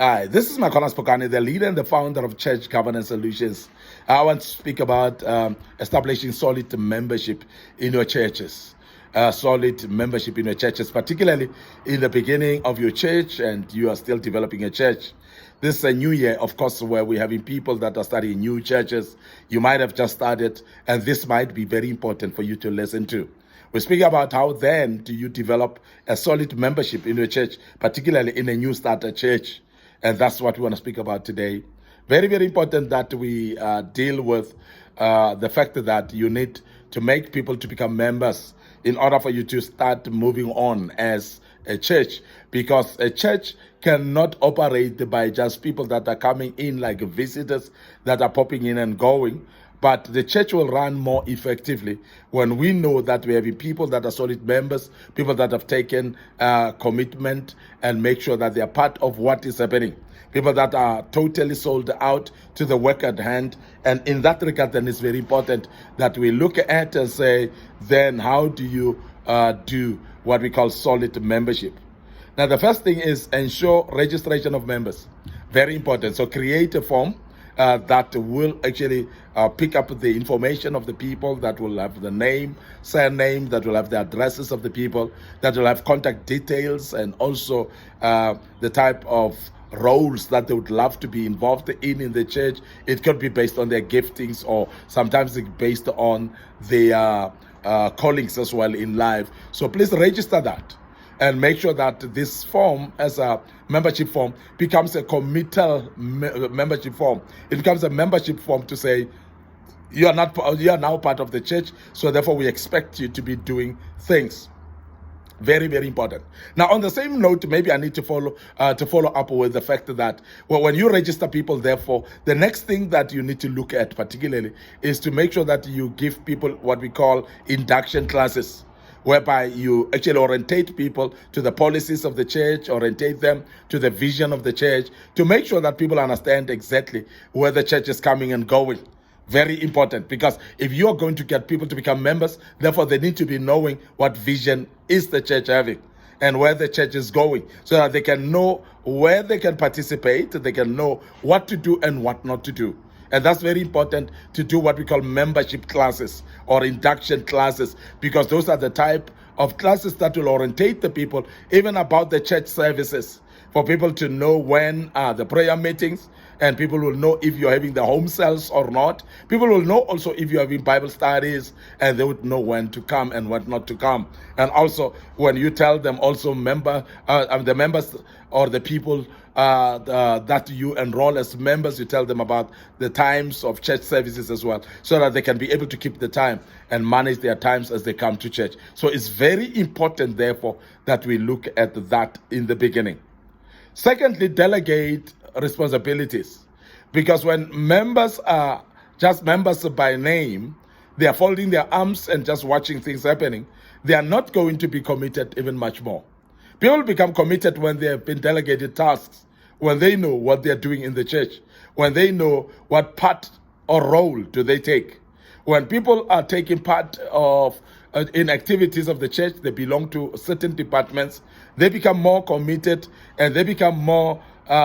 Hi, this is Micornus Phokane, the leader and the founder of Church Governance Solutions. I want to speak about establishing solid membership in your churches. Solid membership in your churches, particularly in the beginning of your church and you are still developing a church. This is a new year, of course, where we're having people that are starting new churches. You might have just started, and this might be very important for you to listen to. We're speaking about how then do you develop a solid membership in your church, particularly in a new starter church. And that's what we want to speak about today. Very, very important that we deal with the fact that you need to make people to become members in order for you to start moving on as a church, because a church cannot operate by just people that are coming in like visitors that are popping in and going. But the church will run more effectively when we know that we have people that are solid members, people that have taken commitment and make sure that they are part of what is happening. People that are totally sold out to the work at hand. And in that regard, then it's very important that we look at and say, then how do you do what we call solid membership? Now, the first thing is ensure registration of members. Very important. So create a form that will actually pick up the information of the people, that will have the name, surname, that will have the addresses of the people, that will have contact details, and also the type of roles that they would love to be involved in the church. It could be based on their giftings, or sometimes it's based on their callings as well in life. So please register that and make sure that this form, as a membership form, becomes a committal membership form. It becomes a membership form to say, you are now part of the church, so therefore we expect you to be doing things. Very, very important. Now, on the same note, maybe I need to follow up with the fact that, well, when you register people, therefore, the next thing that you need to look at particularly is to make sure that you give people what we call induction classes, whereby you actually orientate people to the policies of the church, orientate them to the vision of the church, to make sure that people understand exactly where the church is coming and going. Very important, because if you are going to get people to become members, therefore they need to be knowing what vision is the church having and where the church is going, so that they can know where they can participate, they can know what to do and what not to do. And that's very important, to do what we call membership classes or induction classes, because those are the type of classes that will orientate the people even about the church services, for people to know when are the prayer meetings, and people will know if you're having the home cells or not. People will know also if you're having Bible studies, and they would know when to come and when not to come. And also when you tell them also the members or the people that you enroll as members, you tell them about the times of church services as well, so that they can be able to keep the time and manage their times as they come to church. So it's very important, therefore, that we look at that in the beginning. Secondly, delegate responsibilities, because when members are just members by name, they are folding their arms and just watching things happening. They are not going to be committed even much more. People become committed when they have been delegated tasks, when they know what they are doing in the church, when they know what part or role do they take. When people are taking part of in activities of the church, they belong to certain departments, they become more committed and they become more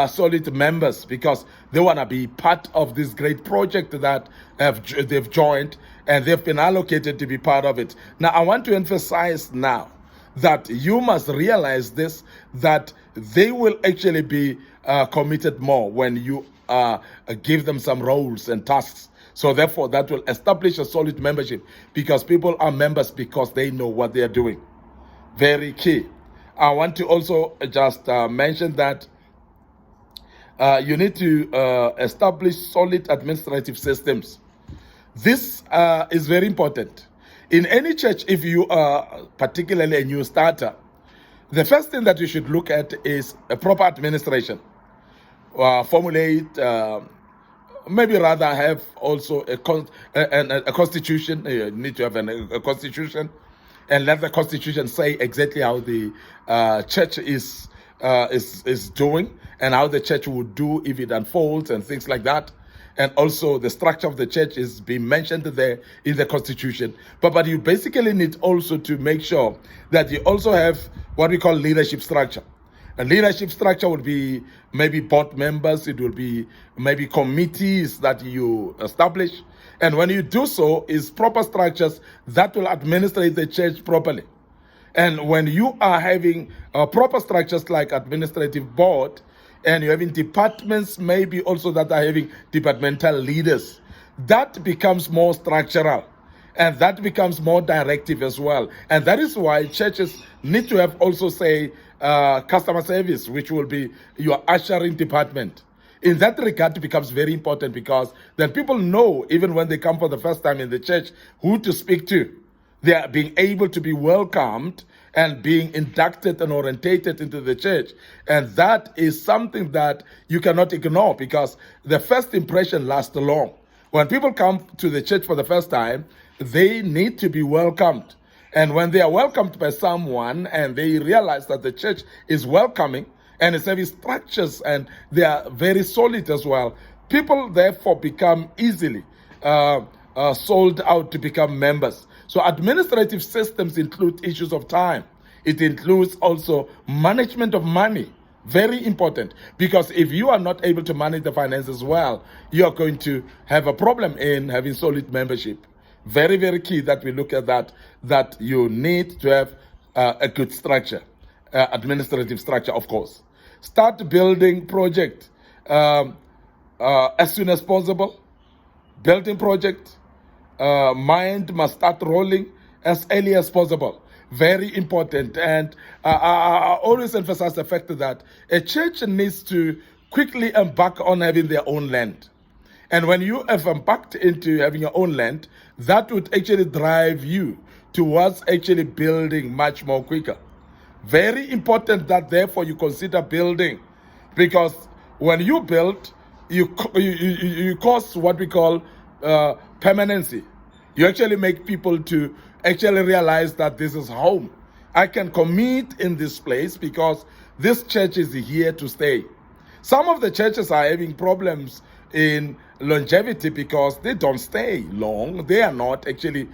solid members, because they want to be part of this great project that they've joined, and they've been allocated to be part of it. Now, I want to emphasize now that you must realize this, that they will actually be committed more when you give them some roles and tasks. So therefore, that will establish a solid membership, because people are members because they know what they are doing. Very key. I want to also just mention that you need to establish solid administrative systems. This is very important. In any church, if you are particularly a new starter, the first thing that you should look at is a proper administration. Formulate, maybe rather have also a constitution. You need to have a constitution, and let the constitution say exactly how the church is doing, and how the church would do if it unfolds and things like that. And also the structure of the church is being mentioned there in the constitution. But you basically need also to make sure that you also have what we call leadership structure. A leadership structure will be maybe board members, it will be maybe committees that you establish. And when you do so, is proper structures that will administrate the church properly. And when you are having proper structures like administrative board, and you're having departments maybe also that are having departmental leaders, that becomes more structural. And that becomes more directive as well. And that is why churches need to have also, say, customer service, which will be your ushering department. In that regard, it becomes very important because then people know, even when they come for the first time in the church, who to speak to. They are being able to be welcomed and being inducted and orientated into the church. And that is something that you cannot ignore because the first impression lasts long. When people come to the church for the first time, they need to be welcomed. And when they are welcomed by someone and they realize that the church is welcoming and its service structures and they are very solid as well, people therefore become easily sold out to become members. So administrative systems include issues of time. It includes also management of money. Very important, because if you are not able to manage the finances well, you are going to have a problem in having solid membership. Very, very key that we look at that you need to have a good structure, administrative structure, of course. Start building project as soon as possible. Building project, mind must start rolling as early as possible. Very important. And I always emphasize the fact that a church needs to quickly embark on having their own land. And when you have embarked into having your own land, that would actually drive you towards actually building much more quicker. Very important that therefore you consider building, because when you build, you cause what we call permanency. You actually make people to actually realize that this is home. I can commit in this place because this church is here to stay. Some of the churches are having problems in longevity because they don't stay long. They are not actually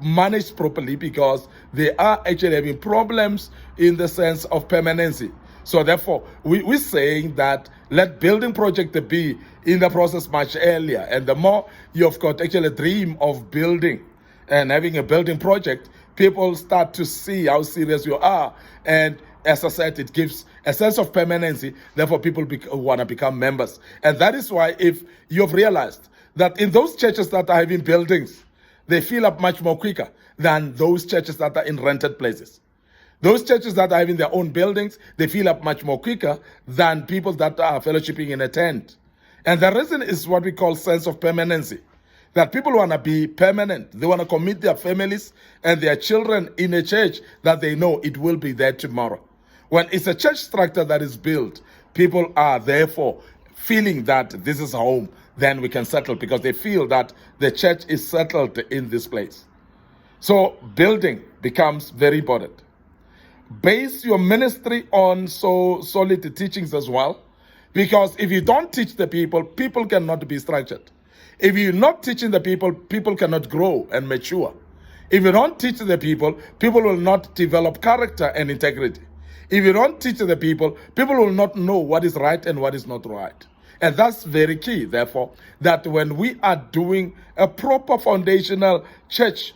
managed properly because they are actually having problems in the sense of permanency. So therefore, we're saying that let building project be in the process much earlier. And the more you've got actually a dream of building and having a building project, people start to see how serious you are. And as I said, it gives a sense of permanency. Therefore, people want to become members. And that is why if you've realized that in those churches that are having buildings, they fill up much more quicker than those churches that are in rented places. Those churches that are having their own buildings, they fill up much more quicker than people that are fellowshipping in a tent. And the reason is what we call sense of permanency. That people want to be permanent. They want to commit their families and their children in a church that they know it will be there tomorrow. When it's a church structure that is built, people are therefore feeling that this is home, then we can settle because they feel that the church is settled in this place. So building becomes very important. Base your ministry on solid teachings as well, because if you don't teach the people, people cannot be structured. If you're not teaching the people, people cannot grow and mature. If you don't teach the people, people will not develop character and integrity. If you don't teach the people, people will not know what is right and what is not right. And that's very key, therefore, that when we are doing a proper foundational church,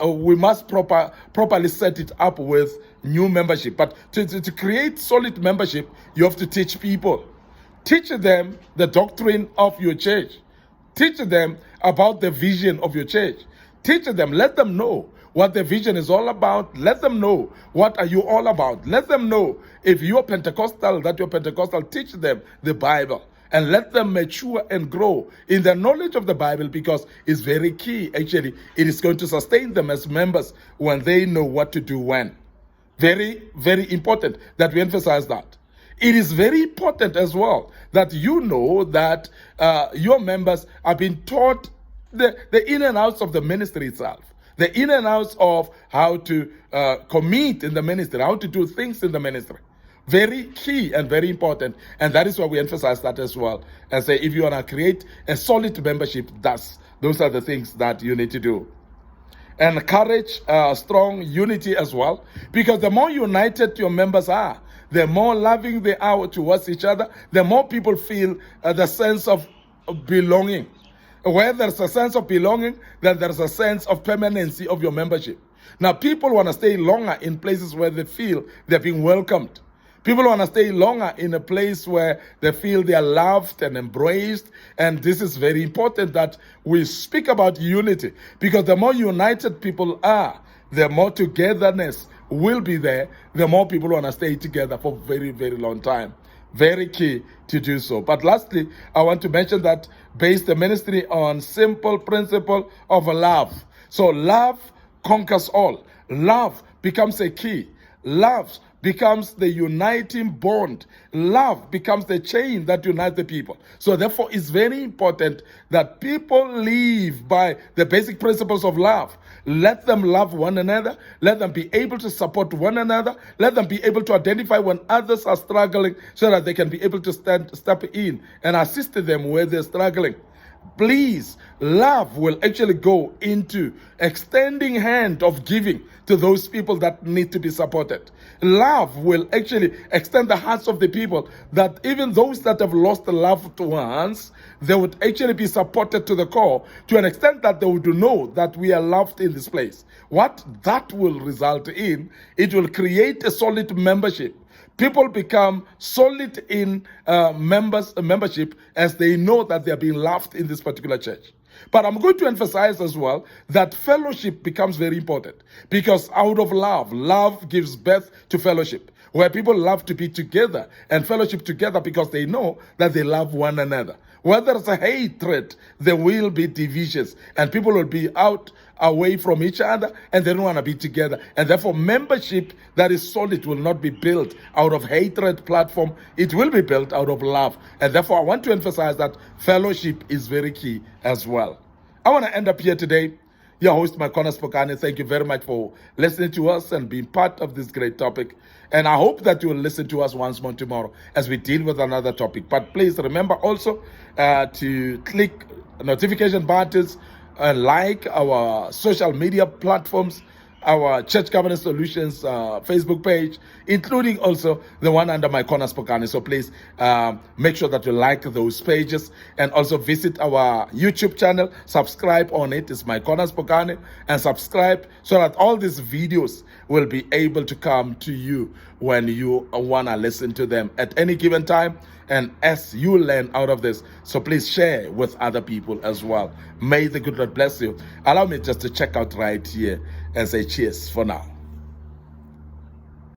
we must properly set it up with new membership. But to create solid membership, you have to teach people. Teach them the doctrine of your church. Teach them about the vision of your church. Teach them, let them know what the vision is all about. Let them know what are you all about. Let them know if you're Pentecostal, that you're Pentecostal. Teach them the Bible and let them mature and grow in the knowledge of the Bible, because it's very key. Actually, it is going to sustain them as members when they know what to do when. Very, very important that we emphasize that. It is very important as well that you know that your members are being taught the in and outs of the ministry itself, the in and outs of how to commit in the ministry, how to do things in the ministry. Very key and very important. And that is why we emphasize that as well. And say, if you want to create a solid membership, those are the things that you need to do. Encourage strong unity as well, because the more united your members are, the more loving they are towards each other, the more people feel the sense of belonging. Where there's a sense of belonging, then there's a sense of permanency of your membership. Now, people want to stay longer in places where they feel they're being welcomed. People want to stay longer in a place where they feel they are loved and embraced. And this is very important that we speak about unity, because the more united people are, the more togetherness will be there, the more people want to stay together for a very, very long time. Very key to do so. But lastly, I want to mention that base the ministry on simple principle of love. So love conquers all. Love becomes a key. Love becomes the uniting bond. Love becomes the chain that unites the people. So therefore, it's very important that people live by the basic principles of love. Let them love one another. Let them be able to support one another. Let them be able to identify when others are struggling so that they can be able to step in and assist them where they're struggling. Please, love will actually go into extending hand of giving to those people that need to be supported. Love will actually extend the hearts of the people, that even those that have lost loved ones, they would actually be supported to the core, to an extent that they would know that we are loved in this place. What that will result in, it will create a solid membership. People become solid in membership as they know that they are being loved in this particular church. But I'm going to emphasize as well that fellowship becomes very important, because out of love, love gives birth to fellowship, where people love to be together and fellowship together because they know that they love one another. Where there's a hatred, there will be divisions, and people will be away from each other, and they don't want to be together. And therefore, membership that is solid will not be built out of hatred platform. It will be built out of love. And therefore, I want to emphasize that fellowship is very key as well. I want to end up here today. Your host, Micornus Phokane. Thank you very much for listening to us and being part of this great topic. And I hope that you will listen to us once more tomorrow as we deal with another topic. But please remember also to click notification buttons and like our social media platforms, our Church Governance Solutions Facebook page, including also the one under Micornus Phokane. So please make sure that you like those pages, and also visit our YouTube channel, subscribe on it. It's Micornus Phokane, and subscribe so that all these videos will be able to come to you when you want to listen to them at any given time, and as you learn out of this. So please share with other people as well. May the good Lord bless you. Allow me just to check out right here and say cheers for now.